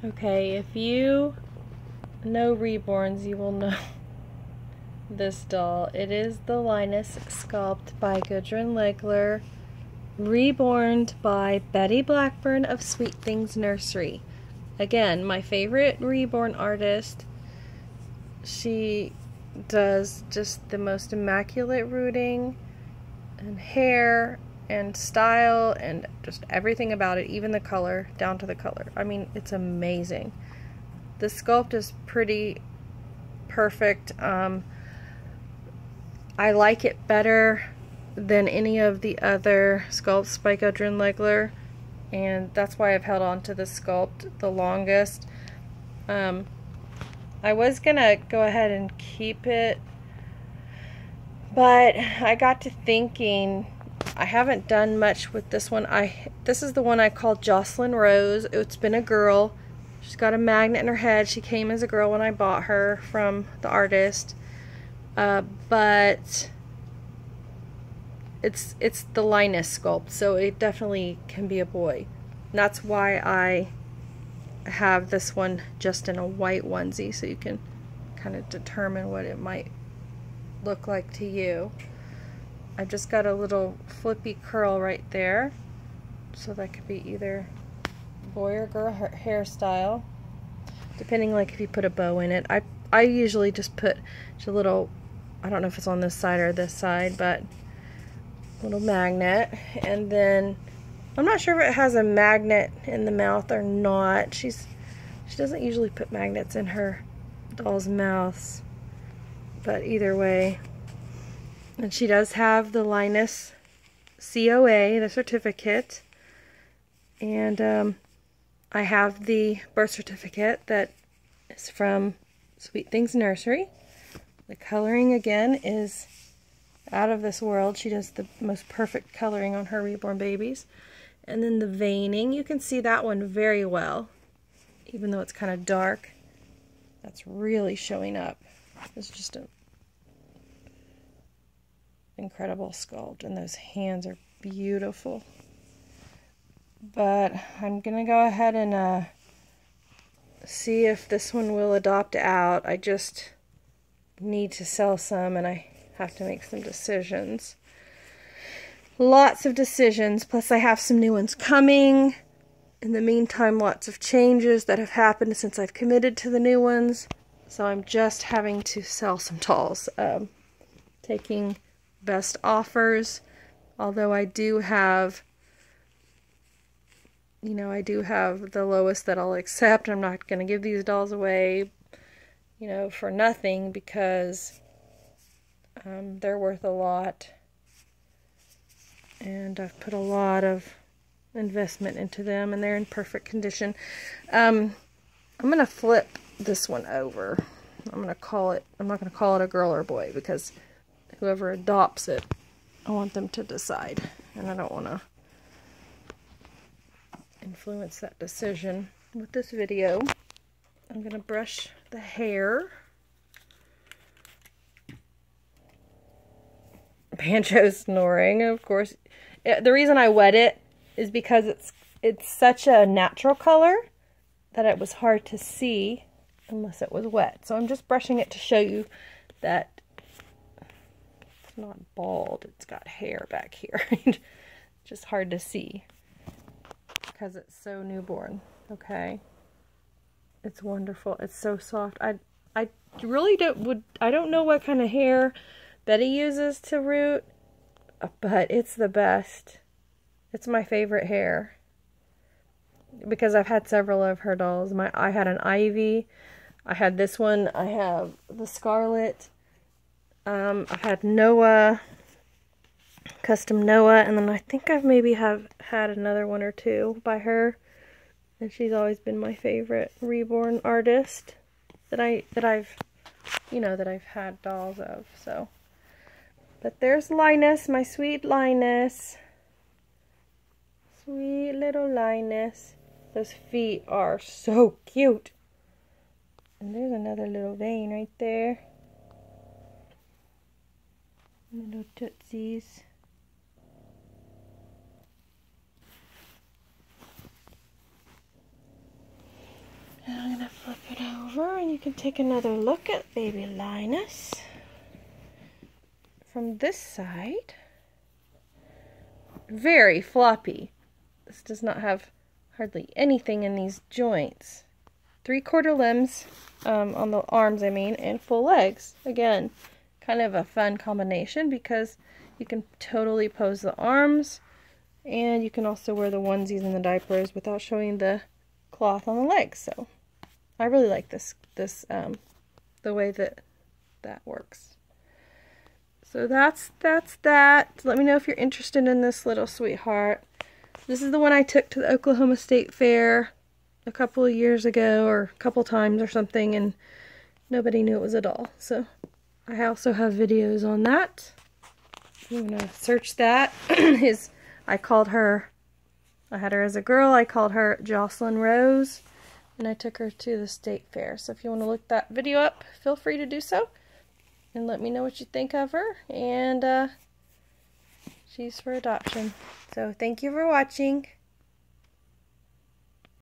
Okay, if you know Reborns, you will know this doll. It is the Linus sculpt by Gudrun Legler, reborned by Betty Blackburn of Sweet Things Nursery. Again, my favorite reborn artist. She does just the most immaculate rooting and hair and style and just everything about it, even the color, down to the color. I mean, it's amazing. The sculpt is pretty perfect. I like it better than any of the other sculpts by Gudrun Legler, and that's why I've held on to this sculpt the longest. I was gonna go ahead and keep it, but I got to thinking I haven't done much with this one. This is the one I called Jocelyn Rose. It's been a girl. She's got a magnet in her head. She came as a girl when I bought her from the artist, but it's the Linus sculpt, so it definitely can be a boy. And that's why I have this one just in a white onesie, so you can kind of determine what it might look like to you. I've just got a little flippy curl right there, so that could be either boy or girl hairstyle, depending, like, if you put a bow in it. I usually just put just a little, I don't know if it's on this side or this side, but a little magnet. And then I'm not sure if it has a magnet in the mouth or not. She doesn't usually put magnets in her doll's mouths, but either way. And she does have the Linus COA, the certificate, and I have the birth certificate that is from Sweet Things Nursery. The coloring, again, is out of this world. She does the most perfect coloring on her reborn babies. And then the veining, you can see that one very well, even though it's kind of dark. That's really showing up. It's just an incredible sculpt, and those hands are beautiful. But I'm gonna go ahead and see if this one will adopt out. I just need to sell some, and I have to make some decisions. Lots of decisions, plus I have some new ones coming. In the meantime, lots of changes that have happened since I've committed to the new ones. So I'm just having to sell some dolls. Taking best offers, although I do have, I do have the lowest that I'll accept. I'm not going to give these dolls away, for nothing, because they're worth a lot. And I've put a lot of investment into them, and they're in perfect condition. I'm going to flip this one over. I'm not going to call it a girl or a boy, because whoever adopts it, I want them to decide, and I don't want to influence that decision with this video. I'm going to brush the hair. Banjo's snoring, of course. The reason I wet it is because it's such a natural color that it was hard to see unless it was wet. So I'm just brushing it to show you that it's not bald. It's got hair back here. Just hard to see because it's so newborn. Okay, it's wonderful. It's so soft. I really don't know what kind of hair Betty uses to root, but it's the best. It's my favorite hair because I've had several of her dolls. I had an Ivy, I had this one, I have the Scarlet, I had Noah, custom Noah, and then I think I've maybe have had another one or two by her, and she's always been my favorite reborn artist that I've had dolls of. So, but there's Linus, my sweet Linus. Sweet little Linus. Those feet are so cute. And there's another little vein right there. Little tootsies. Now I'm going to flip it over and you can take another look at baby Linus. From this side, very floppy. This does not have hardly anything in these joints. 3/4 limbs on the arms, I mean, and full legs. Again, kind of a fun combination because you can totally pose the arms and you can also wear the onesies and the diapers without showing the cloth on the legs. So I really like this the way that works. So that's that. Let me know if you're interested in this little sweetheart. This is the one I took to the Oklahoma State Fair a couple of years ago, or a couple times or something, and nobody knew it was a doll. So I also have videos on that. I'm gonna search that. I had her as a girl. I called her Jocelyn Rose, and I took her to the state fair. So if you want to look that video up, feel free to do so. And let me know what you think of her. And she's for adoption. So thank you for watching.